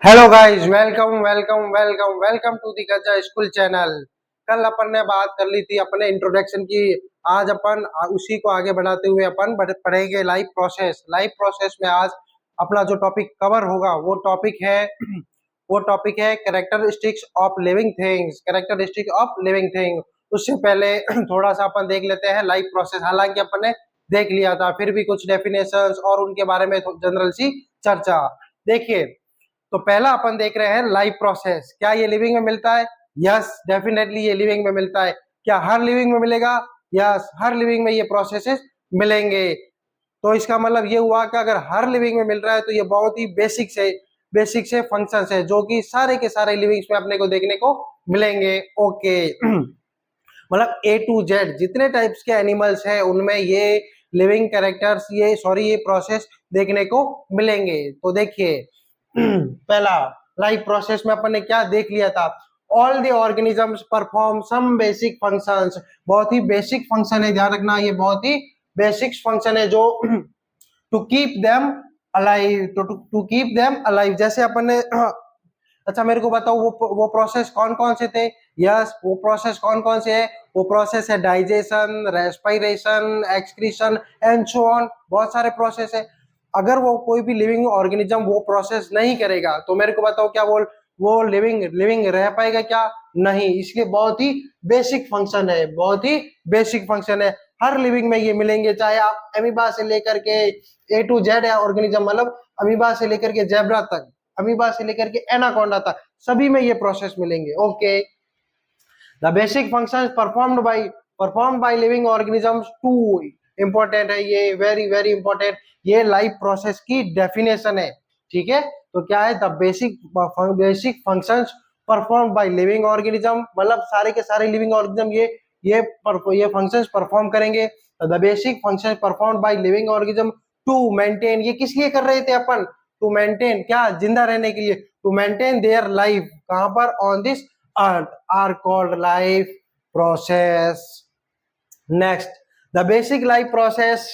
Hello guys, welcome welcome welcome welcome to the गजा school channel. कल अपन ने बात कर ली थी अपने इंट्रोडक्शन की। आज अपन उसी को आगे बढ़ाते हुए अपन पढ़ेंगे लाइफ प्रोसेस। लाइफ प्रोसेस में आज अपना जो टॉपिक कवर होगा वो टॉपिक है characteristics of living things. Characteristic of living thing. उससे पहले थोड़ा सा अपन देख लेते हैं लाइफ प्रोसेस। हालांकि अपन ने देख लिया था, फिर भी कुछ डेफिनेशंस और उनके बारे में जनरल सी चर्चा। देखिए, तो पहला अपन देख रहे हैं लाइफ प्रोसेस। क्या ये लिविंग में मिलता है? यस, डेफिनेटली ये लिविंग में मिलता है। क्या हर लिविंग में मिलेगा? यस, हर लिविंग में ये प्रोसेसेस मिलेंगे। तो इसका मतलब ये हुआ कि अगर हर लिविंग में मिल रहा है तो ये बहुत ही बेसिक से फंक्शंस है जो कि सारे के सारे लिविंग्स में अपने को देखने को मिलेंगे। ओके। मतलब ए टू जेड जितने टाइप्स के एनिमल्स हैं उनमें ये लिविंग कैरेक्टर्स ये प्रोसेस देखने को मिलेंगे। तो देखिए, पहला लाइफ प्रोसेस में अपन ने क्या देख लिया था? All the organisms perform some basic functions. बहुत ही बेसिक फंक्शन है, ध्यान रखना, ये बहुत ही बेसिक फंक्शन है जो to keep them alive. To keep them alive, जैसे अपन ने अच्छा मेरे को बताओ वो प्रोसेस कौन कौन से थे? यस, वो प्रोसेस कौन कौन से है? वो प्रोसेस है digestion, respiration, excretion and so on. बहुत सारे प्रोसेस है। अगर वो कोई भी लिविंग ऑर्गेनिज्म वो प्रोसेस नहीं करेगा तो मेरे को बताओ, क्या वो लिविंग लिविंग रह पाएगा क्या? नहीं। इसलिए बहुत ही बेसिक फंक्शन है, बहुत ही बेसिक फंक्शन है। हर लिविंग में ये मिलेंगे, चाहे आप एमीबा से लेकर के ए टू जेड है ऑर्गेनिज्म, मतलब अमीबा से लेकर के जेब्रा तक, अमीबा से लेकर के एनाकोंडा तक, सभी में ये प्रोसेस मिलेंगे। Okay. The basic function performed by living organisms to. Important है ये, वेरी वेरी इंपॉर्टेंट। ये लाइफ प्रोसेस की डेफिनेशन है। ठीक है, तो क्या है? The basic functions perform by living organism, मतलब सारे के सारे लिविंग ऑर्गेनिज्म ये फंक्शंस परफॉर्म करेंगे। The basic function perform by living organism to maintain. ये किस लिए कर रहे थे अपन? टू मेंटेन, क्या? जिंदा रहने के लिए। टू मेंटेन देयर लाइफ, कहां पर? On this earth, are called life process. Next, the basic life process,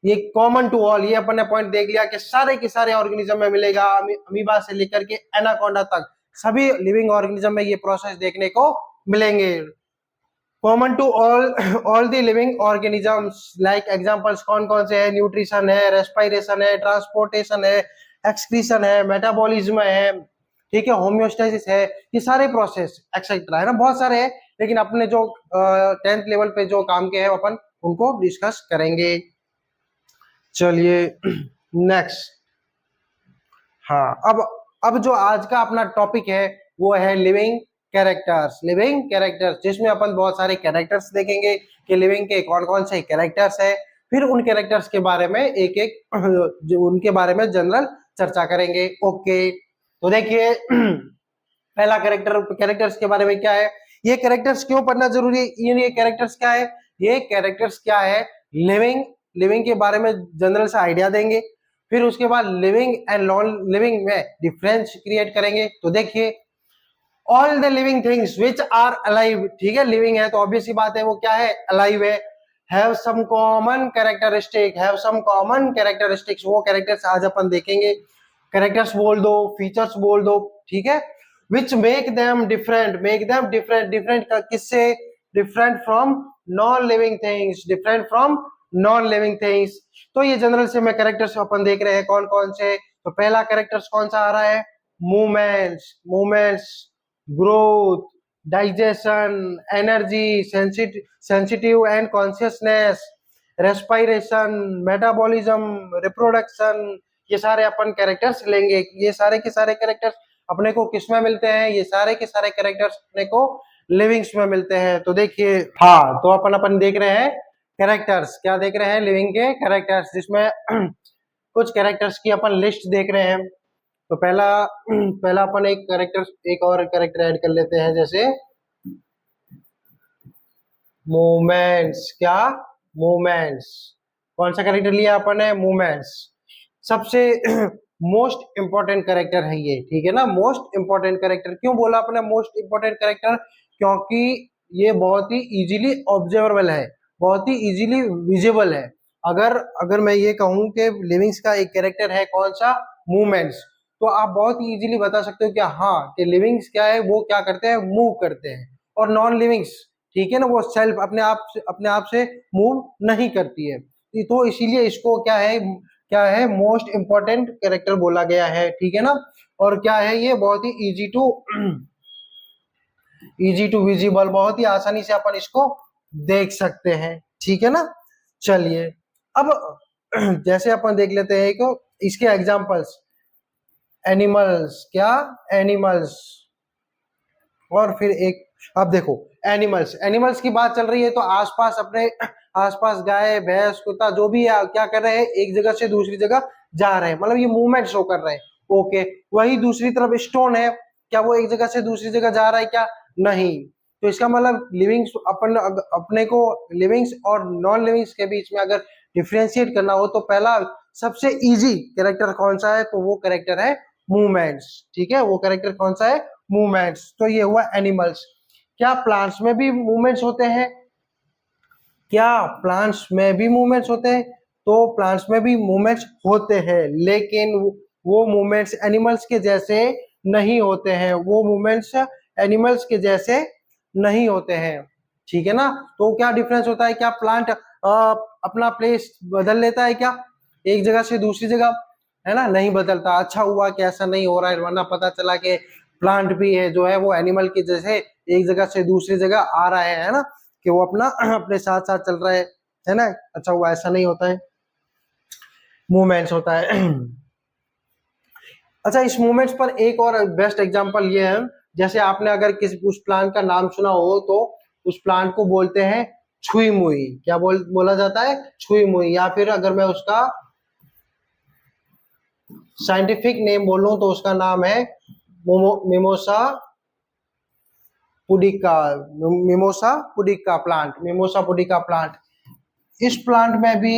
ये कॉमन टू ऑल। ये अपन ने पॉइंट देख लिया कि सारे के सारे ऑर्गेनिज्म में मिलेगा, अमीबा से लेकर के एनाकोंडा तक सभी लिविंग ऑर्गेनिज्म में ये प्रोसेस देखने को मिलेंगे। Common to all the living organisms, like examples कौन कौन से है? न्यूट्रिशन है, रेस्पिरेशन है, ट्रांसपोर्टेशन है, एक्सक्रीशन है, मेटाबॉलिज्म है, ठीक है, होम्योस्टेसिस है, ये सारे प्रोसेस एक्सेट्रा है ना, बहुत सारे हैं। लेकिन अपने जो 10th लेवल पे जो काम के हैं अपन उनको डिस्कस करेंगे। चलिए नेक्स्ट। हाँ, अब जो आज का अपना टॉपिक है वो है लिविंग कैरेक्टर्स। लिविंग कैरेक्टर्स जिसमें अपन बहुत सारे कैरेक्टर्स देखेंगे कि लिविंग के कौन कौन से कैरेक्टर्स है। फिर उन कैरेक्टर्स के बारे में एक एक जो उनके बारे में जनरल चर्चा करेंगे। ओके, तो देखिए, पहला कैरेक्टर्स के बारे में क्या है? ये कैरेक्टर्स क्यों पढ़ना जरूरी है? ये कैरेक्टर्स क्या है? ये कैरेक्टर्स क्या है? लिविंग लिविंग के बारे में जनरल सा आइडिया देंगे। फिर उसके बाद लिविंग एंड नॉन लिविंग में डिफरेंस क्रिएट करेंगे। तो देखिए, all the living things which are alive, ठीक है, लिविंग है तो ऑब्वियस सी बात है वो क्या है? अलाइव है। Have some common characteristic, have some common characteristics, वो कैरेक्टर्स आज अपन देखेंगे। कैरेक्टर्स बोल दो, फीचर्स बोल दो, ठीक है। Which make them different, different किससे? Different from non living things, different from non living things. तो ये जनरल से मैं कैरेक्टर्स अपन देख रहे हैं कौन कौन से। तो पहला कैरेक्टर्स कौन सा आ रहा है? Movements, growth, digestion, energy, sensitive and consciousness, respiration, metabolism, reproduction, ये सारे अपन कैरेक्टर्स लेंगे। ये सारे के सारे कैरेक्टर्स अपने को किस में मिलते हैं? ये सारे के सारे कैरेक्टर्स अपने को लिविंग्स में मिलते हैं। तो देखिए, हाँ, तो अपन देख रहे हैं कैरेक्टर्स, क्या देख रहे हैं? लिविंग के कैरेक्टर्स, जिसमें कुछ कैरेक्टर्स की अपन लिस्ट देख रहे हैं। तो पहला पहला अपन एक और कैरेक्टर ऐड कर लेते हैं, जैसे मूवमेंट्स। क्या? मूवमेंट्स। कौन सा कैरेक्टर लिया अपन ने? मूवमेंट्स। सबसे मोस्ट इंपॉर्टेंट कैरेक्टर है ये, ठीक है ना। मोस्ट इंपॉर्टेंट कैरेक्टर क्यों बोला अपने मोस्ट इंपॉर्टेंट कैरेक्टर? क्योंकि ये बहुत ही इजीली ऑब्जर्वेबल है, बहुत ही इजीली विजिबल है। अगर अगर मैं ये कहूं कि लिविंग्स का एक कैरेक्टर है कौन सा? मूवमेंट्स, तो आप बहुत ही इजीली बता सकते हो कि हाँ कि लिविंग्स क्या है, वो क्या करते हैं, मूव करते हैं, और नॉन लिविंग्स, ठीक है ना, वो सेल्फ अपने आप से मूव नहीं करती है। तो इसीलिए इसको क्या है मोस्ट इंपॉर्टेंट कैरेक्टर बोला गया है, ठीक है ना। और क्या है ये, बहुत ही इजी टू विजिबल, बहुत ही आसानी से अपन इसको देख सकते हैं, ठीक है ना। चलिए अब जैसे अपन देख लेते हैं कि इसके एग्जांपल्स, एनिमल्स, क्या, एनिमल्स, और फिर एक, अब देखो एनिमल्स की बात चल रही है तो आसपास अपने आसपास गाय भैंस कुत्ता जो भी है क्या कर रहे हैं, एक जगह से दूसरी जगह जा रहे हैं, मतलब ये मूवमेंट शो कर रहे हैं। ओके, वही दूसरी तरफ स्टोन है, क्या वो एक जगह से दूसरी जगह जा रहा है, क्या, नहीं। तो इसका मतलब लिविंग्स अपने को लिविंग्स और नॉन लिविंग्स के बीच में अगर डिफ्रेंशिएट करना हो तो पहला सबसे इजी कैरेक्टर कौन सा है, तो वो कैरेक्टर है मूवमेंट्स, ठीक है, वो कैरेक्टर कौन सा है, मूवमेंट्स। तो ये हुआ एनिमल्स। क्या प्लांट्स में भी मूवमेंट्स होते हैं, क्या प्लांट्स में भी मूवमेंट्स होते हैं, तो प्लांट्स में भी मूवमेंट्स होते हैं, लेकिन वो मूवमेंट्स एनिमल्स के जैसे नहीं होते हैं, वो मूवमेंट्स एनिमल्स के जैसे नहीं होते हैं, ठीक है ना। तो क्या डिफरेंस होता है, क्या प्लांट अपना प्लेस बदल लेता है क्या, एक जगह से दूसरी जगह, है ना, नहीं बदलता। अच्छा हुआ कि ऐसा नहीं हो रहा है, वरना पता चला कि प्लांट भी है जो है वो एनिमल के जैसे एक जगह से दूसरी जगह आ रहा है ना, कि वो अपना अपने साथ साथ चल रहा है ना। अच्छा हुआ, ऐसा नहीं होता है, मूवमेंट्स होता है। अच्छा, इस मूवमेंट्स पर एक और बेस्ट एग्जांपल ये है, जैसे आपने अगर किसी उस प्लांट का नाम सुना हो तो उस प्लांट को बोलते हैं छुई मुई, क्या बोला जाता है, छुई मुई, या फिर अगर मैं उसका साइंटिफिक नेम बोलूं तो उसका नाम है mimosa pudica, mimosa pudica plant. इस प्लांट में भी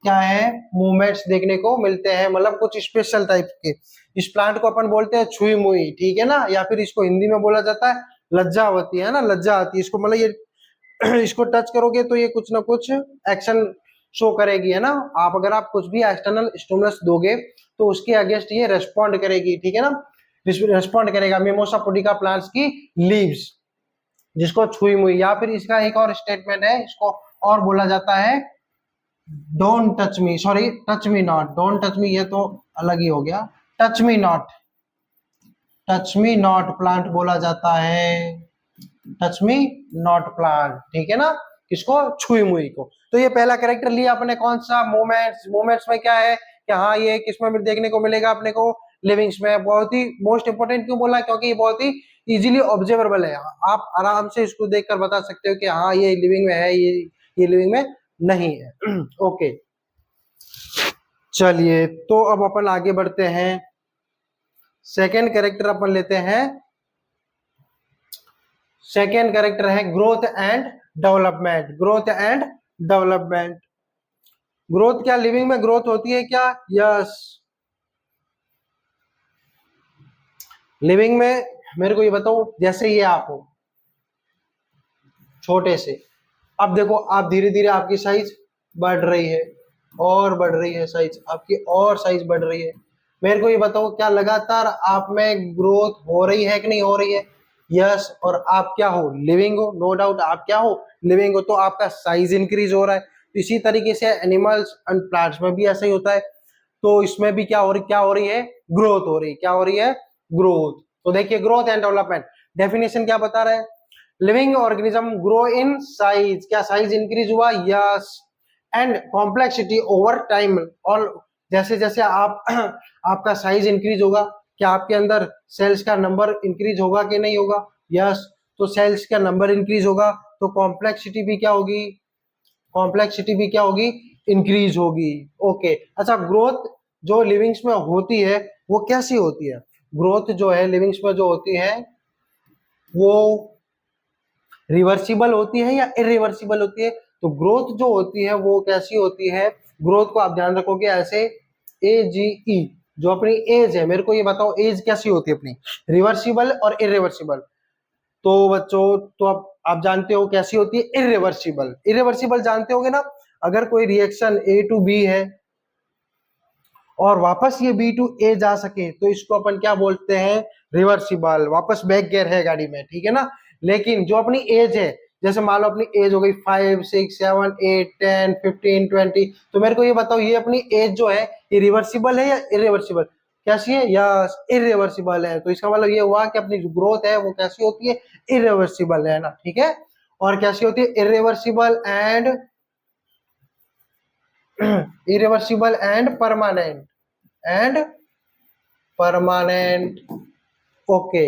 क्या है, मूवमेंट्स देखने को मिलते हैं, मतलब कुछ स्पेशल टाइप के। इस प्लांट को अपन बोलते हैं छुई मुई, ठीक है ना, या फिर इसको हिंदी में बोला जाता है लज्जावती, है ना, लज्जा आती है इसको, मतलब ये इसको टच करोगे तो ये कुछ ना कुछ एक्शन शो करेगी, है ना। आप कुछ भी एक्सटर्नल स्टिमुलस दोगे तो उसके अगेंस्ट ये रेस्पॉन्ड करेगी, ठीक है ना, रेस्पॉन्ड करेगा। मिमोसा पुडिका प्लांट्स की लीव्स, जिसको छुई मुई, या फिर इसका एक और स्टेटमेंट है, इसको और बोला जाता है don't touch me, sorry touch me not, don't touch me ये तो अलग ही हो गया, touch me not, touch me not plant बोला जाता है, टच मी नॉट प्लांट, ठीक है ना, किसको, छुई मुई को। तो ये पहला कैरेक्टर लिया अपने, कौन सा, मूवमेंट्स में क्या है कि हाँ ये किसमें भी देखने को मिलेगा अपने को, लिविंग्स में। बहुत ही मोस्ट इंपोर्टेंट क्यों बोला, क्योंकि ये बहुत ही इजीली ऑब्जर्वेबल है, आप आराम से इसको देखकर बता सकते हो कि हाँ ये लिविंग में है, ये लिविंग में नहीं है। ओके, चलिए तो अब अपन आगे बढ़ते हैं, सेकेंड कैरेक्टर अपन लेते हैं, सेकेंड कैरेक्टर है growth and development, growth and development. Growth, क्या लिविंग में ग्रोथ होती है क्या, यस, लिविंग में। मेरे को ये बताओ, जैसे ये आप हो छोटे से, अब देखो आप धीरे धीरे आपकी साइज बढ़ रही है, और बढ़ रही है साइज आपकी, और साइज बढ़ रही है। मेरे को ये बताओ, क्या लगातार आप में ग्रोथ हो रही है कि नहीं हो रही है, यस। और आप क्या हो, लिविंग हो, नो डाउट आप क्या हो, लिविंग हो, तो आपका साइज इंक्रीज हो रहा है। तो इसी तरीके से एनिमल्स एंड प्लांट्स में भी ऐसा ही होता है। तो इसमें भी क्या हो रही है, ग्रोथ हो रही है, क्या हो रही है, ग्रोथ। तो देखिए ग्रोथ एंड डेवलपमेंट, डेफिनेशन क्या बता रहा है, living organism grow in size, क्या साइज इंक्रीज हुआ, yes, and complexity over time, और जैसे जैसे आप आपका साइज इंक्रीज होगा, क्या आपके अंदर सेल्स का नंबर इंक्रीज होगा कि नहीं होगा, यस। तो सेल्स का नंबर इंक्रीज होगा तो कॉम्प्लेक्सिटी भी क्या होगी, कॉम्प्लेक्सिटी भी क्या होगी, इंक्रीज होगी। ओके, अच्छा, ग्रोथ जो लिविंग्स में होती है वो कैसी होती है, ग्रोथ जो है लिविंग्स में जो होती है वो रिवर्सिबल होती है या इरिवर्सिबल होती है। तो ग्रोथ जो होती है वो कैसी होती है, ग्रोथ को आप ध्यान रखोगे ऐसे, AGE, जो अपनी एज है, मेरे को ये बताओ एज कैसी होती है अपनी, रिवर्सिबल और इरिवर्सिबल। तो बच्चों, तो आप जानते हो कैसी होती है, इरिवर्सिबल, इरिवर्सिबल जानते होगे ना, अगर कोई रिएक्शन A to B है और वापस ये बी टू ए जा सके तो इसको अपन क्या बोलते हैं, रिवर्सिबल, वापस बैक गियर है गाड़ी में, ठीक है ना। लेकिन जो अपनी एज है, जैसे मान लो अपनी एज हो गई 5, 6, 7, 8, 10, 15, 20, तो मेरे को ये बताओ ये अपनी एज जो है ये रिवर्सिबल है या इरिवर्सिबल, कैसी है, या इरिवर्सिबल है। तो इसका मतलब ये हुआ कि अपनी जो ग्रोथ है वो कैसी होती है, इरिवर्सिबल है ना, ठीक है। और कैसी होती है, irreversible and permanent. Okay,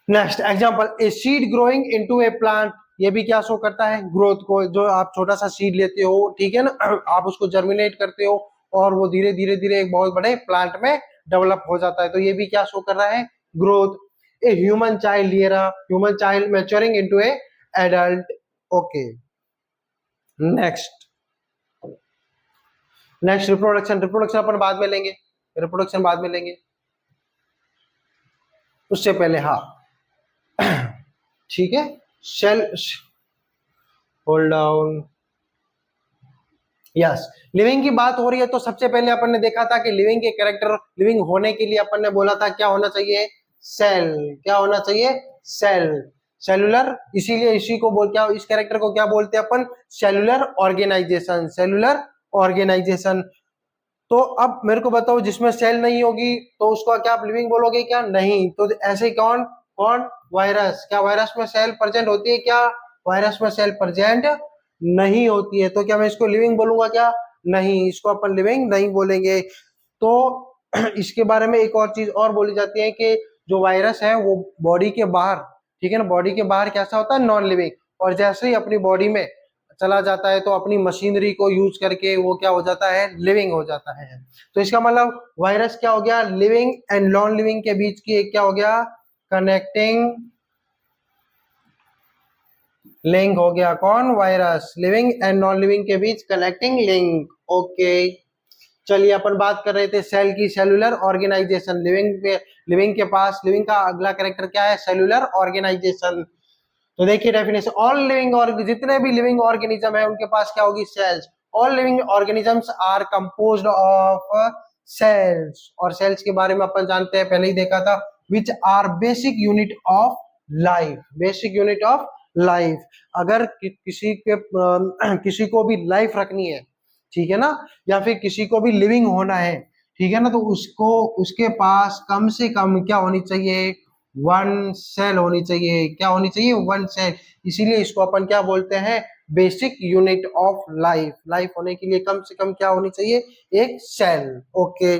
next example, a seed growing into A plant, ये भी क्या शो करता है, ग्रोथ को। जो आप छोटा सा सीड लेते हो, ठीक है ना, आप उसको जर्मिनेट करते हो और वो धीरे धीरे धीरे एक बहुत बड़े प्लांट में डेवलप हो जाता है, तो ये भी क्या शो कर रहा है, ग्रोथ। ए ह्यूमन चाइल्ड, ये रहा human child maturing into a adult. Okay, next reproduction अपन बाद में लेंगे, उससे पहले हाँ, ठीक है, cell, hold down, yes. Living की बात हो रही है तो सबसे पहले अपन ने देखा था कि लिविंग के कैरेक्टर, लिविंग होने के लिए अपन ने बोला था क्या होना चाहिए, सेल, क्या होना चाहिए, सेल, सेलुलर। इसीलिए इसी को बोल, क्या इस कैरेक्टर को क्या बोलते हैं अपन, सेलुलर ऑर्गेनाइजेशन। तो अब मेरे को बताओ, जिसमें सेल नहीं होगी तो उसको क्या आप लिविंग बोलोगे, क्या नहीं। तो ऐसे कौन कौन, वायरस, क्या वायरस में सेल प्रेजेंट होती है, क्या वायरस में सेल प्रेजेंट नहीं होती है, तो क्या मैं इसको लिविंग बोलूंगा, क्या नहीं, इसको अपन लिविंग नहीं बोलेंगे। तो इसके बारे में एक और चीज और बोली जाती है कि जो वायरस है वो बॉडी के बाहर, ठीक है ना, बॉडी के बाहर कैसा होता है, नॉन लिविंग, और जैसे ही अपनी बॉडी में चला जाता है तो अपनी मशीनरी को यूज करके वो क्या हो जाता है, लिविंग हो जाता है। तो इसका मतलब वायरस क्या हो गया, लिविंग एंड नॉन लिविंग के बीच की एक क्या हो गया, कनेक्टिंग लिंक हो गया, कौन, virus, living and non living के बीच कनेक्टिंग लिंक। ओके, चलिए अपन बात कर रहे थे सेल की, सेलुलर ऑर्गेनाइजेशन, लिविंग के पास, लिविंग का अगला कैरेक्टर क्या है, सेलुलर ऑर्गेनाइजेशन। तो देखिए डेफिनेशन, ऑल लिविंग, और जितने भी लिविंग ऑर्गेनिज्म है उनके पास क्या होगी, cells. All living organisms are composed of cells, और सेल्स के बारे में अपन जानते हैं, पहले ही देखा था, which are basic unit of life, basic unit of life. अगर किसी को भी लाइफ रखनी है, ठीक है ना, या फिर किसी को भी लिविंग होना है, ठीक है ना, तो उसको, उसके पास कम से कम क्या होनी चाहिए, वन सेल होनी चाहिए, क्या होनी चाहिए, वन सेल। इसीलिए इसको अपन क्या बोलते हैं, basic unit of life, life होने के लिए कम से कम क्या होनी चाहिए, एक सेल। ओके,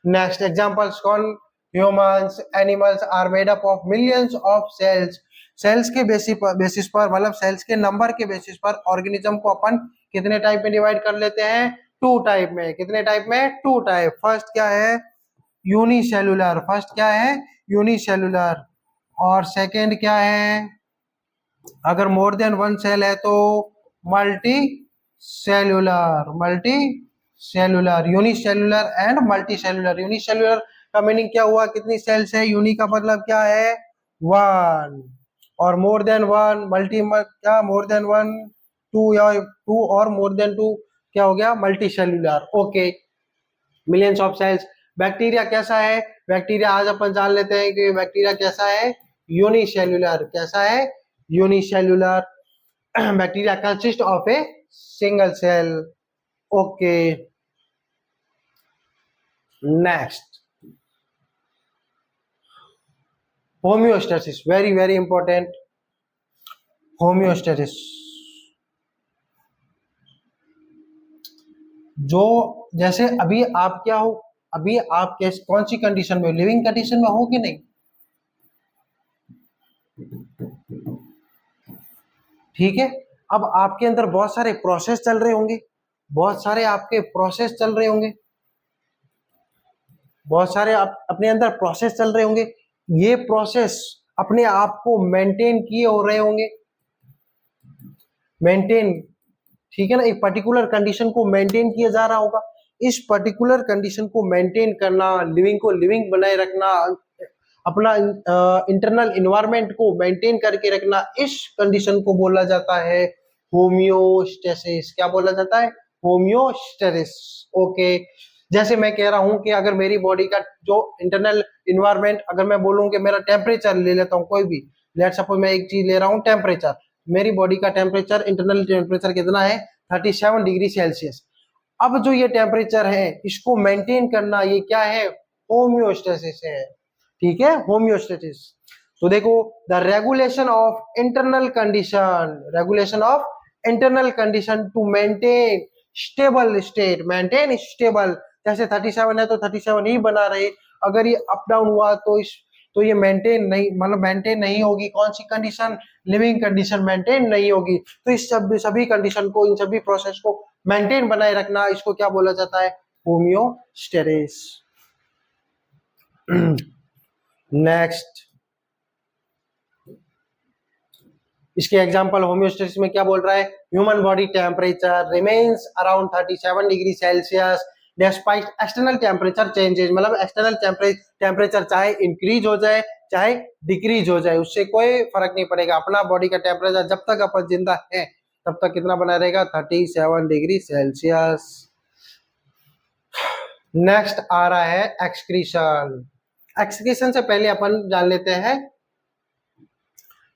नेक्स्ट एग्जांपल्स, कौन, humans, animals are made up of millions of cells. Cells के बेसिस पर, मतलब सेल्स के नंबर के बेसिस पर ऑर्गेनिज्म को अपन कितने टाइप में डिवाइड कर लेते हैं, टू टाइप में। कितने टाइप में, टू टाइप। फर्स्ट क्या है, यूनिसेलुलर, फर्स्ट क्या है, यूनिसेलुलर। और सेकंड क्या है, अगर मोर देन वन सेल है तो multi cellular, unicellular and multi cellular. Unicellular का मीनिंग क्या हुआ, कितनी सेल्स है, यूनि का मतलब क्या है, वन, और मोर देन वन, मल्टी क्या, मोर देन वन, टू, या टू और मोर देन टू क्या हो गया, multi cellular. Okay, millions of cells. Bacteria कैसा है, बैक्टीरिया आज अपन जान लेते हैं कि बैक्टीरिया कैसा है, यूनिसेलुलर, कैसा है, unicellular. Bacteria consist of a single cell. Okay, next, homeostasis, very very important, homeostasis. जो, जैसे अभी आप क्या हो, अभी आप कैसे, कौन सी कंडीशन में, लिविंग कंडीशन में हो कि नहीं, ठीक है। अब आपके अंदर बहुत सारे प्रोसेस चल रहे होंगे, बहुत सारे आपके प्रोसेस चल रहे होंगे, बहुत सारे आप अपने अंदर प्रोसेस चल रहे होंगे, ये प्रोसेस अपने आप को मेंटेन किए हो रहे होंगे, मेंटेन, ठीक है ना, एक पर्टिकुलर कंडीशन को मेंटेन किया जा रहा होगा। इस पर्टिकुलर कंडीशन को मेंटेन करना, लिविंग को लिविंग बनाए रखना, अपना इंटरनल इन्वायरमेंट को मेंटेन करके रखना, इस कंडीशन को बोला जाता है होम्योस्टेसिस। क्या बोला जाता है, होम्योस्टेसिस। ओके, जैसे मैं कह रहा हूं कि अगर मेरी बॉडी का जो इंटरनल इन्वायरमेंट, अगर मैं बोलूं कि मेरा टेम्परेचर ले लेता हूं कोई भी, लेट सपोज मैं एक चीज ले रहा हूं टेम्परेचर, मेरी बॉडी का टेम्परेचर, इंटरनल टेम्परेचर कितना है 37 डिग्री सेल्सियस। अब जो ये टेम्परेचर है इसको मेंटेन करना, ये क्या है, होम्योस्टेसिस है। ठीक है, होम्योस्टेसिस। तो देखो, the regulation of internal condition, regulation of internal condition to maintain stable state, maintain stable, जैसे 37 है तो 37 ही बना रहे, अगर ये अप डाउन हुआ तो इस, तो ये मेंटेन नहीं, मतलब मेंटेन नहीं होगी। कौन सी कंडीशन, लिविंग कंडीशन मेंटेन नहीं होगी। तो इस सभी कंडीशन को, इन सभी प्रोसेस को मेंटेन बनाए रखना, इसको क्या बोला जाता है, होम्योस्टेसिस। नेक्स्ट, इसके एग्जांपल होम्योस्टेसिस में क्या बोल रहा है, human body temperature remains around 37 degree Celsius despite external temperature changes, मतलब एक्सटर्नल टेम्परेचर चाहे इंक्रीज हो जाए चाहे डिक्रीज हो जाए, उससे कोई फर्क नहीं पड़ेगा। अपना बॉडी का टेम्परेचर जब तक अपन जिंदा है तब तक कितना बना रहेगा, 37 डिग्री सेल्सियस। नेक्स्ट आ रहा है एक्सक्रीशन। एक्सक्रीशन से पहले अपन जान लेते हैं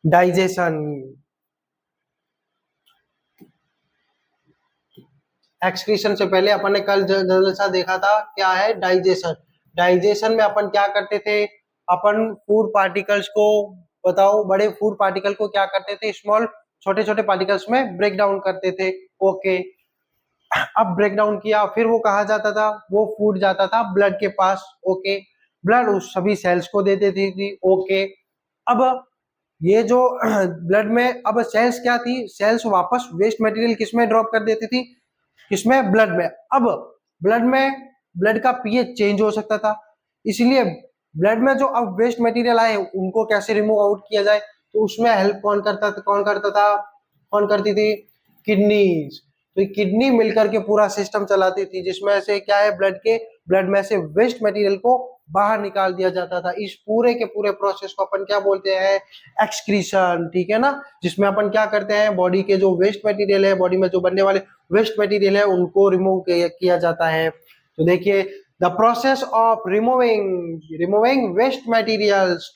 डाइजेशन। एक्सक्रीशन से पहले अपन ने कल जलसा देखा था, क्या है, डाइजेशन। डाइजेशन में अपन क्या करते थे, अपन फूड पार्टिकल्स को, बताओ, बड़े फूड पार्टिकल को क्या करते थे, स्मॉल, छोटे छोटे पार्टिकल्स में ब्रेक डाउन करते थे। ओके, अब ब्रेक डाउन किया, फिर वो कहा जाता था, वो फूड जाता था ब्लड के पास। ओके, ब्लड उस सभी सेल्स को दे देती थी। ओके, अब ये जो ब्लड में, अब सेल्स क्या थी, सेल्स वापस वेस्ट मटेरियल किसमें ड्रॉप कर देती थी, किसमें, ब्लड में। अब ब्लड में, ब्लड का पीएच चेंज हो सकता था, इसलिए ब्लड में जो अब वेस्ट मटेरियल आए उनको कैसे रिमूव आउट किया जाए, तो उसमें हेल्प कौन करता था, कौन करती थी, किडनीज। तो किडनी मिलकर के पूरा सिस्टम चलाती थी, जिसमें से क्या है, ब्लड में से वेस्ट मटेरियल को बाहर निकाल दिया जाता था। इस पूरे के पूरे प्रोसेस को अपन क्या बोलते हैं, एक्सक्रीशन। ठीक है ना, जिसमें अपन क्या करते हैं, बॉडी के जो वेस्ट मटेरियल है, बॉडी में जो बनने वाले वेस्ट मटेरियल है उनको रिमूव किया जाता है। तो देखिए, the process of removing waste materials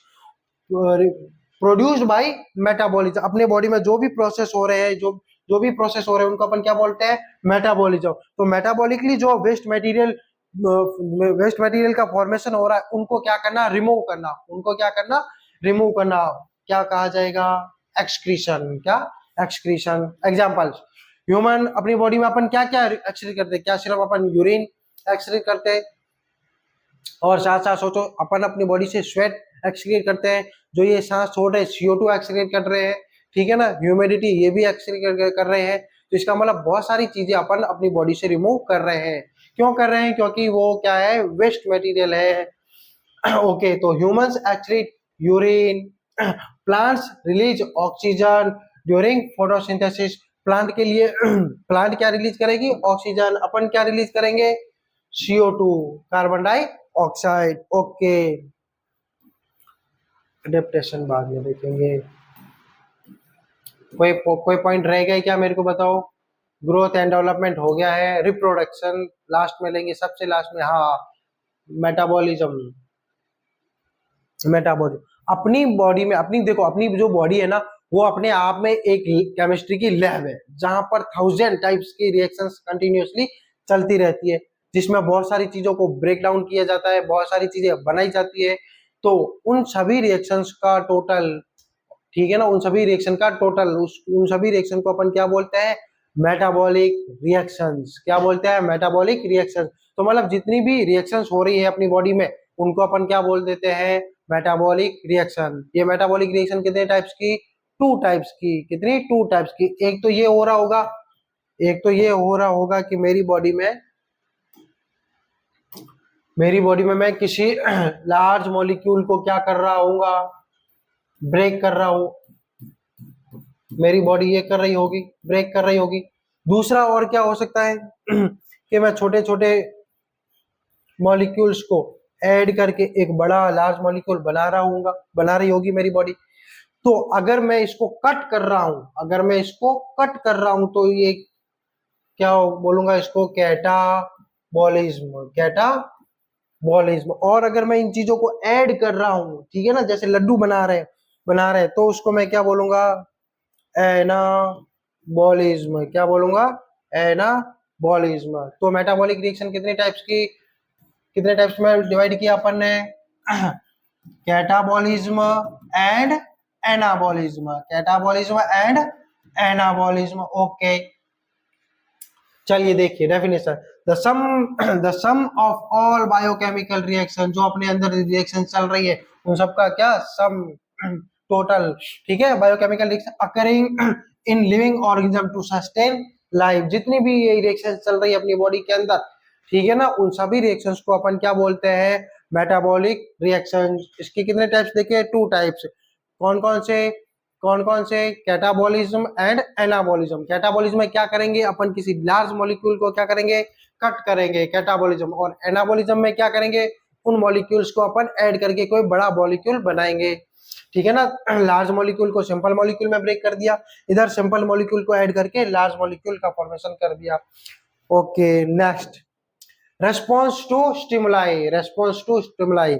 produced by metabolism. अपने बॉडी में जो भी प्रोसेस हो रहे हैं, जो भी प्रोसेस हो रहे हैं उनको अपन क्या बोलते हैं, मेटाबॉलिज्म। तो मेटाबॉलिकली जो वेस्ट मटेरियल का फॉर्मेशन हो रहा है उनको क्या करना, रिमूव करना, उनको क्या करना, रिमूव करना, क्या कहा जाएगा, एक्सक्रीशन। क्या, एक्सक्रीशन। एग्जांपल्स, ह्यूमन, अपनी बॉडी में अपन क्या क्या एक्सक्रीट करते हैं, क्या सिर्फ अपन यूरिन एक्सक्रीट करते हैं, और साथ साथ सोचो अपन अपनी बॉडी से स्वेट एक्सक्रीट करते हैं, जो ये सांस छोड़ रहे हैं CO2 एक्सक्रीट कर रहे हैं। ठीक है ना, ह्यूमिडिटी ये भी एक्सक्रीट कर रहे हैं। तो इसका मतलब बहुत सारी चीजें अपन अपनी बॉडी से रिमूव कर रहे हैं। क्यों कर रहे हैं, क्योंकि वो क्या है, वेस्ट मटेरियल है। ओके, तो humans excrete urine, plants release oxygen during photosynthesis. Plant के लिए प्लांट क्या रिलीज करेगी, ऑक्सीजन, अपन क्या रिलीज करेंगे, CO2, carbon dioxide. Okay, adaptation बाद में देखेंगे। कोई पॉइंट रह गया क्या, मेरे को बताओ। ग्रोथ एंड डेवलपमेंट हो गया है, रिप्रोडक्शन लास्ट में लेंगे, सबसे लास्ट में। हाँ, मेटाबॉलिज्म। अपनी बॉडी में, अपनी देखो, अपनी जो बॉडी है ना, वो अपने आप में एक केमिस्ट्री की लैब है, जहां पर 1000 टाइप्स की रिएक्शंस कंटिन्यूअसली चलती रहती है, जिसमें बहुत सारी चीजों को ब्रेक डाउन किया जाता है, बहुत सारी चीजें बनाई जाती है। तो उन सभी रिएक्शंस का टोटल, ठीक है ना, उन सभी रिएक्शन का टोटल, उन सभी रिएक्शन को अपन क्या बोलते हैं, मेटाबॉलिक रिएक्शंस। क्या बोलते हैं, मेटाबॉलिक रिएक्शंस। तो मतलब जितनी भी रिएक्शंस हो रही है अपनी बॉडी में, उनको अपन क्या बोल देते हैं, मेटाबॉलिक रिएक्शन। ये मेटाबॉलिक रिएक्शन कितने टाइप्स की, 2 टाइप्स की। कितनी, 2 टाइप्स की। एक तो ये हो रहा होगा, कि मेरी बॉडी में मैं किसी लार्ज मॉलिक्यूल को क्या कर रहा हूँगा, ब्रेक कर रहा हूँ, मेरी बॉडी ये कर रही होगी, ब्रेक कर रही होगी। दूसरा और क्या हो सकता है कि मैं छोटे छोटे मॉलिक्यूल्स को ऐड करके एक बड़ा लार्ज मॉलिक्यूल बना रही होगी मेरी बॉडी। तो अगर मैं इसको कट कर रहा हूं, तो ये क्या बोलूंगा, इसको कैटाबॉलिज्म, कैटाबॉलिज्म। और अगर मैं इन चीजों को ऐड कर रहा हूं, ठीक है ना, जैसे लड्डू बना रहे तो उसको मैं क्या बोलूंगा, एनाबॉलिज्म। क्या बोलूंगा, एनाबॉलिज्म। तो मेटाबॉलिक रिएक्शन कितने टाइप्स में डिवाइड किया अपन ने, catabolism and anabolism, catabolism and anabolism. Okay, चलिए देखिए definition. The sum of all biochemical reaction, जो अपने अंदर रिएक्शन चल रही है उन सबका क्या सम, टोटल, ठीक है। Biochemical reaction occurring in living organism to sustain life, जितनी भी ये रिएक्शन चल रही है अपनी बॉडी के अंदर, ठीक है ना, उन सभी रिएक्शंस को अपन क्या बोलते हैं, मेटाबॉलिक रिएक्शन। इसके कितने टाइप्स देखे, 2 टाइप्स। कौन कौन से, कैटाबॉलिज्म एंड एनाबॉलिज्म। कैटाबॉलिज्म में क्या करेंगे अपन, किसी लार्ज मॉलिक्यूल को क्या करेंगे, कट करेंगे, कैटाबॉलिज्म। और एनाबॉलिज्म में क्या करेंगे, उन मॉलिक्यूल्स को अपन ऐड करके कोई बड़ा मॉलिक्यूल बनाएंगे, ठीक है ना। लार्ज मॉलिक्यूल को सिंपल मॉलिक्यूल में ब्रेक कर दिया, इधर सिंपल मॉलिक्यूल को ऐड करके लार्ज मॉलिक्यूल का फॉर्मेशन कर दिया। Okay, next, response to stimuli. Response to stimuli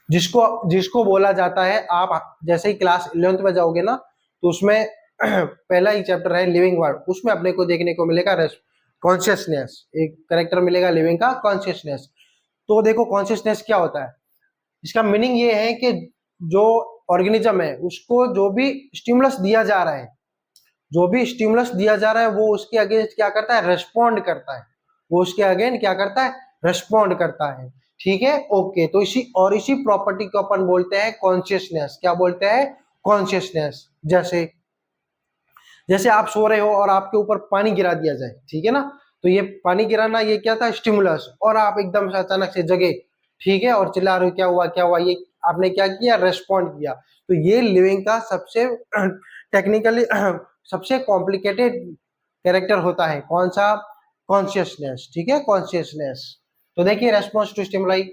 जिसको जिसको बोला जाता है, आप जैसे ही क्लास 11th में जाओगे ना, तो उसमें पहला ही चैप्टर है लिविंग वर्ड, उसमें अपने को देखने को मिलेगा कॉन्शियसनेस, एक करेक्टर मिलेगा लिविंग का, कॉन्शियसनेस। तो देखो कॉन्शियसनेस क्या होता है, इसका मीनिंग ये है कि जो ऑर्गेनिज्म है उसको जो भी स्टिमुलस दिया जा रहा है, जो भी स्टिमुलस दिया जा रहा है वो उसके अगेंस्ट क्या करता है, रेस्पॉन्ड करता है। वो उसके अगेंस्ट क्या करता है, रेस्पॉन्ड करता है, ठीक है। ओके, तो इसी प्रॉपर्टी को अपन बोलते हैं कॉन्शियसनेस। क्या बोलते हैं, कॉन्शियसनेस। जैसे जैसे आप सो रहे हो और आपके ऊपर पानी गिरा दिया जाए, ठीक है ना, तो ये पानी गिराना ये क्या था, स्टिमुलस, और आप एकदम से अचानक से जगे, ठीक है, और चिल्ला रहे हो क्या हुआ, ये आपने क्या किया, रेस्पॉन्ड किया। तो ये लिविंग का सबसे टेक्निकली सबसे कॉम्प्लिकेटेड कैरेक्टर होता है, कौन सा, कॉन्शियसनेस, ठीक है, कॉन्शियसनेस। तो देखिए रेस्पॉन्स टू स्टिमुलाई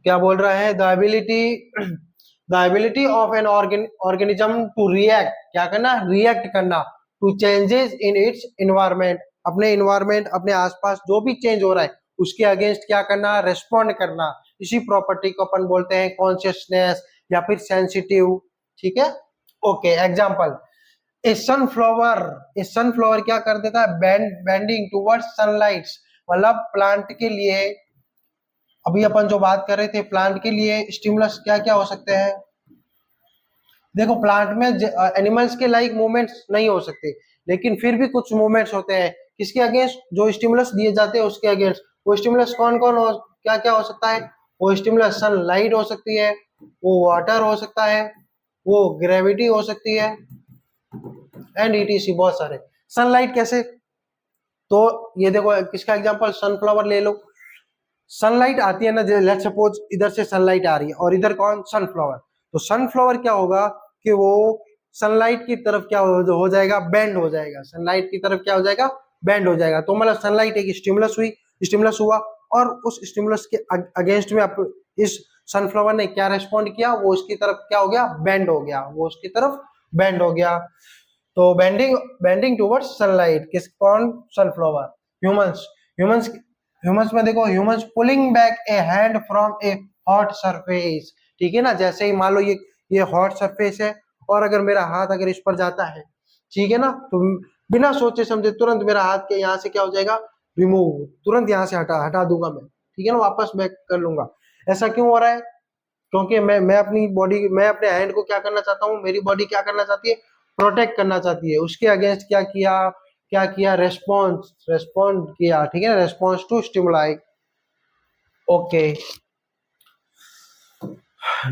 क्या बोल रहा है, the ability of an organism to react, क्या करना, रिएक्ट करना, to changes in its environment, अपने इन्वायरमेंट, अपने आसपास जो भी चेंज हो रहा है उसके अगेंस्ट क्या करना, रेस्पॉन्ड करना। इसी प्रॉपर्टी को अपन बोलते हैं कॉन्शियसनेस या फिर सेंसिटिव, ठीक है। ओके, एग्जांपल, ए सनफ्लावर क्या कर देता है, बेंडिंग टुवर्ड्स सनलाइट, मतलब प्लांट के लिए, अभी अपन जो बात कर रहे थे, प्लांट के लिए स्टिमुलस क्या क्या हो सकते हैं। देखो प्लांट में एनिमल्स के लाइक मूवमेंट्स नहीं हो सकते, लेकिन फिर भी कुछ मूवमेंट्स होते हैं, किसके अगेंस्ट, जो स्टिमुलस दिए जाते हैं उसके अगेंस्ट। वो स्टिमुलस कौन कौन हो, क्या क्या हो सकता है, वो स्टिमुलस सनलाइट हो सकती है, वो वाटर हो सकता है, वो ग्रेविटी हो सकती है, एंड इटीसी, बहुत सारे। सनलाइट कैसे, तो ये देखो किसका एग्जांपल, सनफ्लावर ले लो। सनलाइट आती है ना, लेट्स सपोज इधर से सनलाइट आ रही है और इधर कौन, सनफ्लावर। तो सनफ्लावर क्या होगा कि वो सनलाइट की तरफ क्या हो जाएगा, बेंड हो जाएगा, सनलाइट की तरफ क्या हो जाएगा, बेंड हो जाएगा। तो मतलब सनलाइट एक स्टिमुलस हुआ, और उस स्टिमुलस के अगेंस्ट में इस सनफ्लावर ने क्या रेस्पॉन्ड किया, वो उसकी तरफ क्या हो गया, बेंड हो गया, वो उसकी तरफ बेंड हो गया। तो बेंडिंग टुवर्ड्स सनलाइट, किस, कौन, सनफ्लावर। ह्यूमंस ह्यूमंस ह्यूमंस में देखो, humans pulling back A hand from A hot surface, ठीक है ना। जैसे ही मान लो ये हॉट सरफेस है, और अगर मेरा हाथ अगर इस पर जाता है, ठीक है ना, तो बिना सोचे समझे तुरंत मेरा हाथ के यहाँ से क्या हो जाएगा, रिमूव, तुरंत यहाँ से हटा दूंगा मैं, ठीक है ना, वापस बैक कर लूंगा। ऐसा क्यों हो रहा है, क्योंकि मैं अपने हैंड को क्या करना चाहता हूँ, मेरी बॉडी क्या करना चाहती है, प्रोटेक्ट करना चाहती है, उसके अगेंस्ट क्या किया, रेस्पॉन्ड किया, ठीक है, response to stimuli. Okay,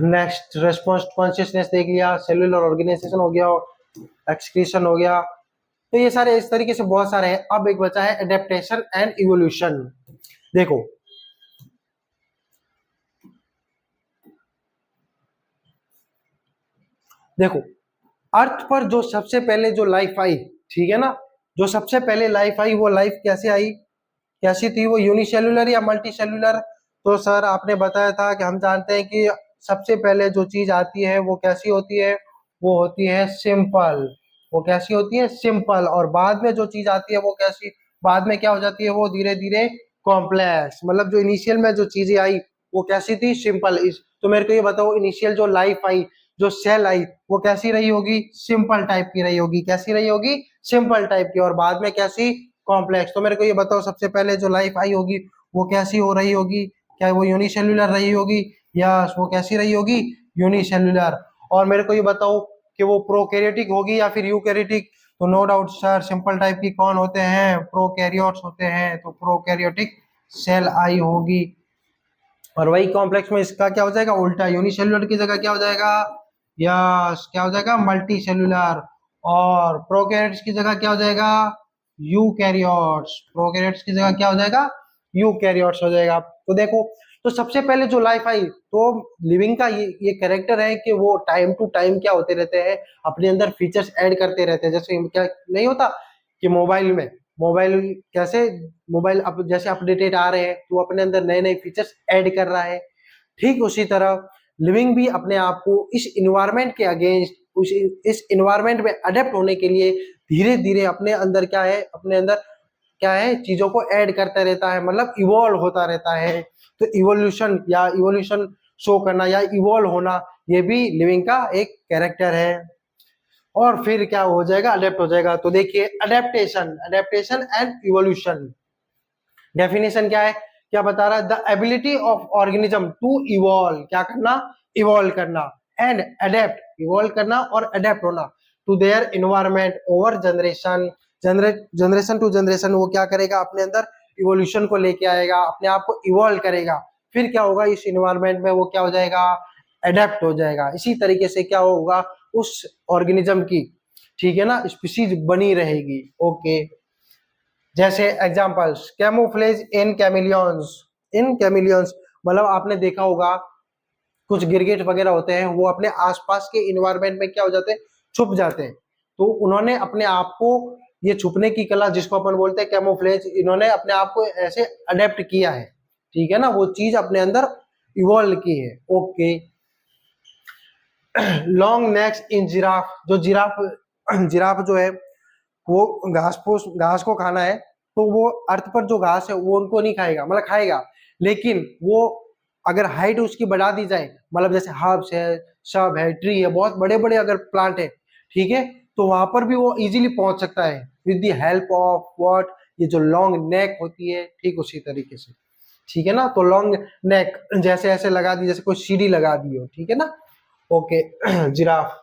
next, response consciousness देख लिया, सेलुलर ऑर्गेनाइजेशन हो गया, एक्सक्रीशन हो गया। तो ये सारे इस तरीके से बहुत सारे हैं। अब एक बचा है एडेप्टेशन एंड इवोल्यूशन। देखो देखो अर्थ पर जो सबसे पहले जो लाइफ आई, ठीक है ना, जो सबसे पहले लाइफ आई, वो लाइफ कैसे आई, कैसी थी, वो यूनिसेलुलर या मल्टी सेलुलर। तो सर आपने बताया था कि हम जानते हैं कि सबसे पहले जो चीज आती है वो कैसी होती है, वो होती है सिंपल, वो कैसी होती है, सिंपल। और बाद में जो चीज आती है वो कैसी, बाद में क्या हो जाती है, वो धीरे धीरे कॉम्प्लेक्स। मतलब जो इनिशियल में जो चीजें आई वो कैसी थी, सिंपल। इस तो मेरे को ये बताओ, इनिशियल जो लाइफ आई, जो सेल आई, वो कैसी रही होगी, सिंपल टाइप की रही होगी। कैसी रही होगी, सिंपल टाइप की। और बाद में कैसी, कॉम्प्लेक्स। तो मेरे को ये बताओ, सबसे पहले जो लाइफ आई होगी वो कैसी हो रही होगी, क्या वो यूनिसेल्युलर रही होगी, या वो कैसी रही होगी, यूनिसेल्युलर। और मेरे को ये बताओ कि वो प्रोकैरियोटिक होगी या फिर यूकैरियोटिक। तो no doubt sir, simple type की कौन होते हैं, प्रोकैरियोट्स होते हैं। तो प्रोकैरियोटिक सेल आई होगी। और वही कॉम्प्लेक्स में इसका क्या हो जाएगा, उल्टा, यूनिसेल्युलर की जगह क्या हो जाएगा, यस, क्या हो जाएगा, मल्टी सेल्युलर। और प्रोकैरियोट्स की जगह क्या हो जाएगा, यूकैरियोट्स। प्रोकैरियोट्स की जगह क्या हो जाएगा, यूकैरियोट्स हो जाएगा। तो देखो, तो सबसे पहले जो लाइफ आई, तो लिविंग का ये कैरेक्टर है कि वो टाइम टू टाइम क्या होते रहते हैं, अपने अंदर फीचर्स ऐड करते रहते हैं। जैसे क्या नहीं होता कि मोबाइल में, मोबाइल कैसे, मोबाइल अब जैसे अपडेटेड आ रहे हैं तो वो अपने अंदर नए नए फीचर्स ऐड कर रहा है। ठीक उसी तरह लिविंग भी अपने आप को इस इन्वायरमेंट के अगेंस्ट, इस इन्वायरमेंट में अडेप्ट होने के लिए धीरे धीरे अपने अंदर क्या है, अपने अंदर क्या है, चीजों को ऐड करता रहता है, मतलब इवॉल्व होता रहता है। तो इवोल्यूशन या इवोल्यूशन शो करना या इवॉल्व होना, ये भी लिविंग का एक कैरेक्टर है। और फिर क्या हो जाएगा, अडेप्ट हो जाएगा। तो देखिए, adaptation, adaptation and evolution, definition क्या है, क्या बता रहा है, the ability of organism to evolve, क्या करना, इवॉल्व करना, एंड अडेप्ट, इवॉल्व करना और अडेप्ट होना, to their environment over generation, generation to generation. वो क्या करेगा, अपने अंदर इवोल्यूशन को लेके आएगा, अपने आप को इवॉल्व करेगा। फिर क्या होगा, इस इन्वायरमेंट में वो क्या हो जाएगा, अडेप्ट हो जाएगा। इसी तरीके से क्या होगा, उस ऑर्गेनिज्म की, ठीक है ना, स्पीशीज बनी रहेगी। ओके, जैसे एग्जांपल्स, कैमोफ्लेज इन कैमिलियंस, इन कैमिलियंस, मतलब आपने देखा होगा कुछ गिरगिट वगैरह होते हैं, वो अपने आसपास के इन्वायरमेंट में क्या हो जाते हैं, छुप जाते हैं। तो उन्होंने अपने आप को, ये छुपने की कला जिसको अपन बोलते हैं कैमोफ्लेज, इन्होंने अपने आप को ऐसे अडेप्ट किया है, ठीक है ना, वो चीज अपने अंदर इवॉल्व की है। ओके, लॉन्ग नेक्स इन जिराफ, जो जिराफ, जिराफ जो है वो घास फूस, घास को खाना है, तो वो अर्थ पर जो घास है वो उनको नहीं खाएगा, मतलब खाएगा, लेकिन वो अगर हाइट उसकी बढ़ा दी जाए, मतलब जैसे हर्ब्स है, सब है, ट्री है, बहुत बड़े बड़े अगर प्लांट है, ठीक है, तो वहां पर भी वो इजीली पहुंच सकता है with the help of what, ये जो लॉन्ग नेक होती है, ठीक उसी तरीके से, ठीक है ना। तो लॉन्ग नेक जैसे ऐसे लगा दी, जैसे कोई सीढ़ी लगा दी हो, ठीक है ना। Okay, giraffe.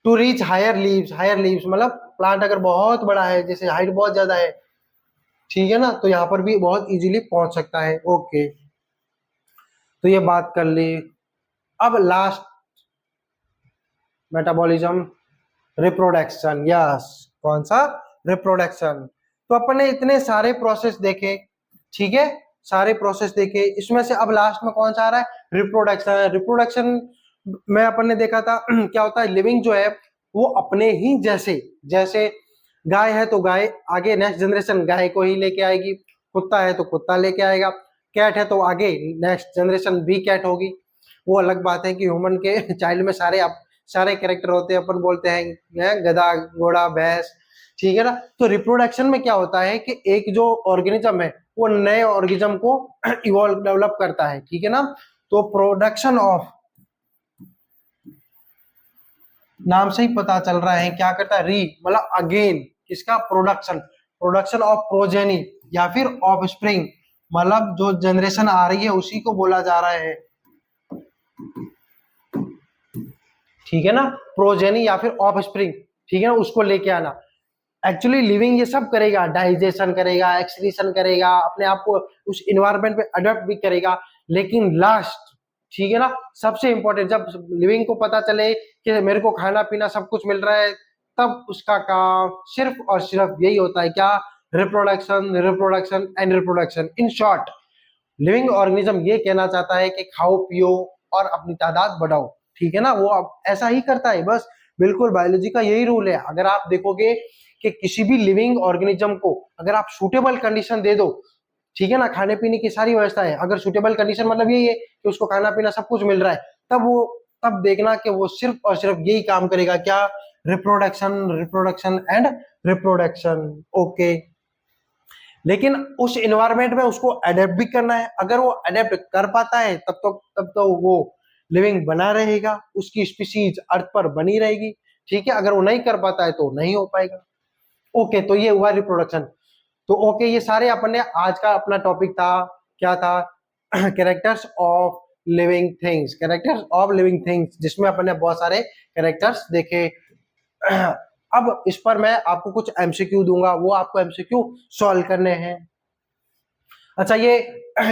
To reach higher leaves, higher leaves मतलब प्लांट अगर बहुत बड़ा है, जैसे हाइट बहुत ज्यादा है, ठीक है ना, तो यहाँ पर भी बहुत इजीली पहुंच सकता है। ओके, तो ये बात कर ली। अब लास्ट, मेटाबॉलिज्म, रिप्रोडक्शन। यस, कौन सा, रिप्रोडक्शन। तो अपन ने इतने सारे प्रोसेस देखे, ठीक है, सारे प्रोसेस देखे, इसमें से अब लास्ट में कौन सा आ रहा है, रिप्रोडक्शन। रिप्रोडक्शन में अपन ने देखा था क्या होता है, लिविंग जो है वो अपने ही जैसे, जैसे गाय है तो गाय आगे नेक्स्ट जनरेशन गाय को ही लेके आएगी, कुत्ता है तो कुत्ता लेके आएगा, कैट है तो आगे नेक्स्ट जनरेशन भी कैट होगी। वो अलग बात है कि ह्यूमन के चाइल्ड में सारे कैरेक्टर होते हैं, अपन बोलते हैं गधा, घोड़ा, भैंस, ठीक है ना। तो रिप्रोडक्शन में क्या होता है कि एक जो ऑर्गेनिज्म है वो नए ऑर्गेनिज्म को इवॉल्व, डेवलप करता है, ठीक है ना। तो प्रोडक्शन ऑफ, नाम से ही पता चल रहा है क्या करता है, री मतलब अगेन, किसका, प्रोडक्शन, प्रोडक्शन ऑफ प्रोजेनी या फिर ऑफ स्प्रिंग, मतलब जो जनरेशन आ रही है उसी को बोला जा रहा है, ठीक है ना, प्रोजेनी या फिर ऑफ स्प्रिंग, ठीक है ना, उसको लेके आना। एक्चुअली लिविंग ये सब करेगा, डाइजेशन करेगा, एक्सक्रीशन करेगा, अपने आप को उस इन्वायरमेंट में अडॉप्ट भी करेगा, लेकिन लास्ट, ठीक है ना, सबसे इंपॉर्टेंट, जब लिविंग को पता चले कि मेरे को खाना पीना सब कुछ मिल रहा है, तब उसका काम सिर्फ और सिर्फ यही होता है, क्या, reproduction, reproduction and reproduction. In short, living organism ये कहना चाहता है कि खाओ पियो और अपनी तादाद बढ़ाओ, ठीक है ना, वो अब ऐसा ही करता है बस, बिल्कुल बायोलॉजी का यही रूल है। अगर आप देखोगे कि किसी भी लिविंग ऑर्गेनिज्म को अगर आप सूटेबल कंडीशन दे दो, ठीक है ना, खाने पीने की सारी व्यवस्था है, अगर सूटेबल कंडीशन मतलब यही है कि उसको खाना पीना सब कुछ मिल रहा है, तब वो तब देखना कि वो सिर्फ और सिर्फ यही काम करेगा, क्या? Reproduction, reproduction and reproduction. Okay, लेकिन उस इन्वायरमेंट में उसको अडेप्ट भी करना है। अगर वो अडेप्ट कर पाता है तब तो वो लिविंग बना रहेगा, उसकी स्पीसीज अर्थ पर बनी रहेगी। ठीक है, अगर वो नहीं कर पाता है तो नहीं हो पाएगा। ओके, तो ये हुआ रिप्रोडक्शन। तो ओके, ये सारे अपन ने आज का अपना टॉपिक था, क्या था? Characters of living things, characters of living things, जिसमें अपन ने बहुत सारे कैरेक्टर्स देखे। अब इस पर मैं आपको कुछ एमसीक्यू दूंगा, वो आपको एमसीक्यू सॉल्व करने हैं। अच्छा, ये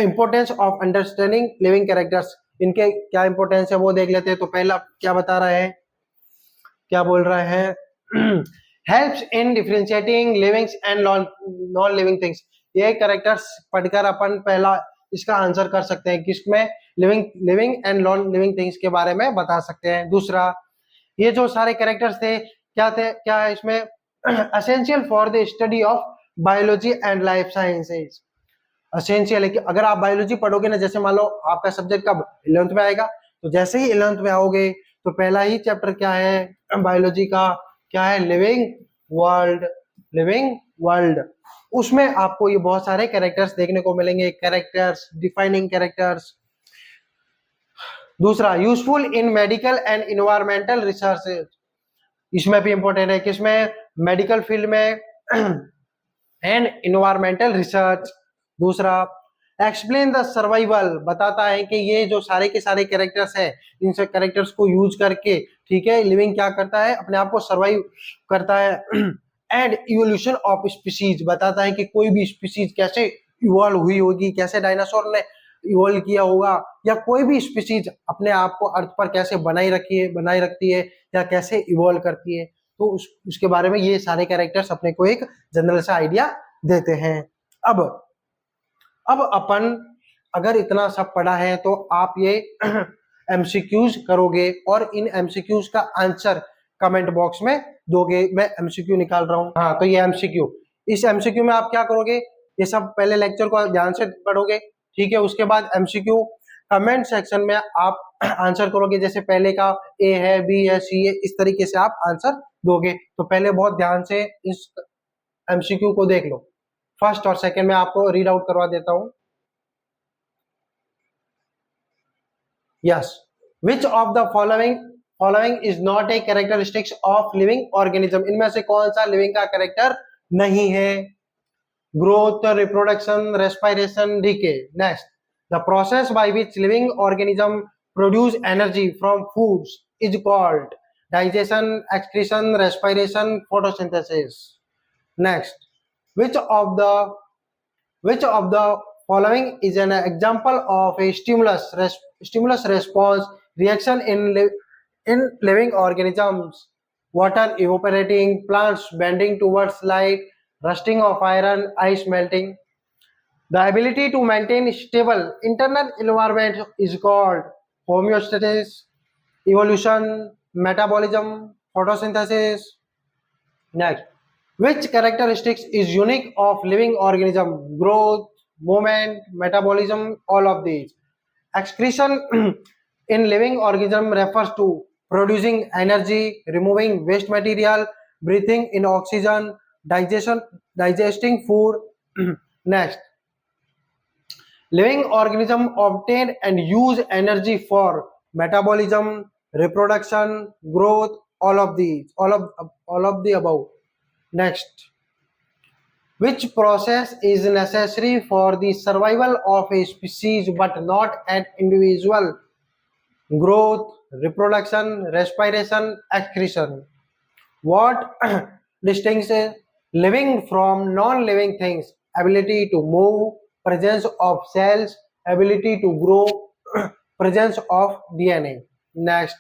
importance of understanding living characters, इनके क्या इंपॉर्टेंस है वो देख लेते हैं। तो पहला क्या बता रहा है, क्या बोल रहा है? Helps in differentiating living and non living things. ये कैरेक्टर्स पढ़कर अपन पहला इसका आंसर कर सकते हैं, किसमें? Living and non living things के बारे में बता सकते हैं। दूसरा, ये जो सारे कैरेक्टर्स थे, क्या है इसमें? Essential for the study of biology and life sciences. Essential है कि अगर आप बायोलॉजी पढ़ोगे ना, जैसे मान लो आपका सब्जेक्ट कब 11th में आएगा, तो जैसे ही 11th में आओगे तो पहला ही चैप्टर क्या है बायोलॉजी का? क्या है? Living world. लिविंग वर्ल्ड, उसमें आपको ये बहुत सारे कैरेक्टर्स देखने को मिलेंगे, कैरेक्टर्स, डिफाइनिंग कैरेक्टर्स। दूसरा, useful in medical and environmental research, इसमें भी इंपॉर्टेंट है, किसमें? मेडिकल फील्ड में एंड इन्वायरमेंटल रिसर्च। दूसरा, एक्सप्लेन द सर्वाइवल, बताता है कि ये जो सारे के सारे कैरेक्टर्स है, इन सब कैरेक्टर्स को यूज करके, ठीक है, लिविंग क्या करता है? अपने आप को सर्वाइव करता है। एंड इवोल्यूशन ऑफ स्पीसीज, बताता है कि कोई भी स्पीसीज कैसे इवॉल्व हुई होगी, कैसे डायनासोर ने इवॉल्व किया होगा, या कोई भी स्पीसीज अपने आप को अर्थ पर कैसे बनाई रखती है, या कैसे इवॉल्व करती है। तो उसके बारे में ये सारे कैरेक्टर्स अपने को एक जनरल सा आइडिया देते हैं। अब अपन अगर इतना सब पढ़ा है तो आप ये एमसीक्यूज करोगे और इन एमसीक्यूज का आंसर कमेंट बॉक्स में दोगे। मैं एमसीक्यू निकाल रहा हूँ। हाँ, तो ये एमसीक्यू, इस एमसीक्यू में आप क्या करोगे? ये सब पहले लेक्चर को ध्यान से पढ़ोगे, ठीक है। उसके बाद एमसीक्यू कमेंट सेक्शन में आप आंसर करोगे, जैसे पहले का ए है, बी है, सी है, इस तरीके से आप आंसर दोगे। तो पहले बहुत ध्यान से इस एमसीक्यू को देख लो। फर्स्ट और सेकंड में आपको रीड आउट करवा देता हूं। Yes, which of the following is not a characteristics of living organism, इनमें से कौन सा लिविंग का कैरेक्टर नहीं है? Growth, reproduction, respiration, decay. Next, the process by which living organism produce energy from foods is called digestion, excretion, respiration, photosynthesis. Next, which of the which of the following is an example of a stimulus response reaction in living organisms? Water evaporating, plants bending towards light, rusting of iron, ice melting. The ability to maintain stable internal environment is called homeostasis, evolution, metabolism, photosynthesis. Next, which characteristics is unique of living organism? Growth, movement, metabolism, all of these. Excretion in living organism refers to producing energy, removing waste material, breathing in oxygen, digesting food. Next, living organism obtain and use energy for metabolism, reproduction, growth, all of the above. Next, which process is necessary for the survival of a species but not an individual? Growth, reproduction, respiration, excretion. What distinguishes living from non-living things? Ability to move, presence of cells, ability to grow, presence of DNA. Next,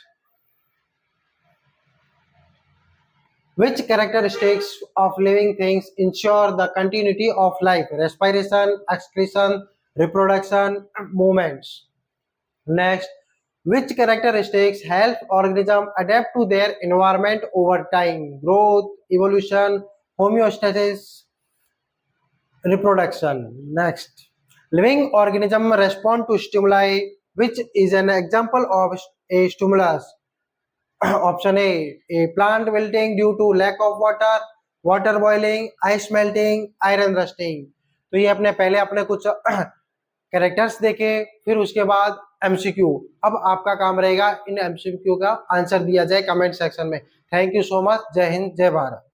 which characteristics of living things ensure the continuity of life? Respiration, excretion, reproduction, movements. Next, which characteristics help organisms adapt to their environment over time? Growth, evolution, homeostasis, reproduction. Next, living organisms respond to stimuli, which is an example of a stimulus, option A plant wilting due to lack of water, water boiling, ice melting, iron rusting. तो ये अपने अपने कुछ characters देखे, फिर उसके बाद MCQ. अब आपका काम रहेगा इन एमसीक्यू का आंसर दिया जाए कमेंट सेक्शन में। Thank you so much. जय हिंद, जय भारत।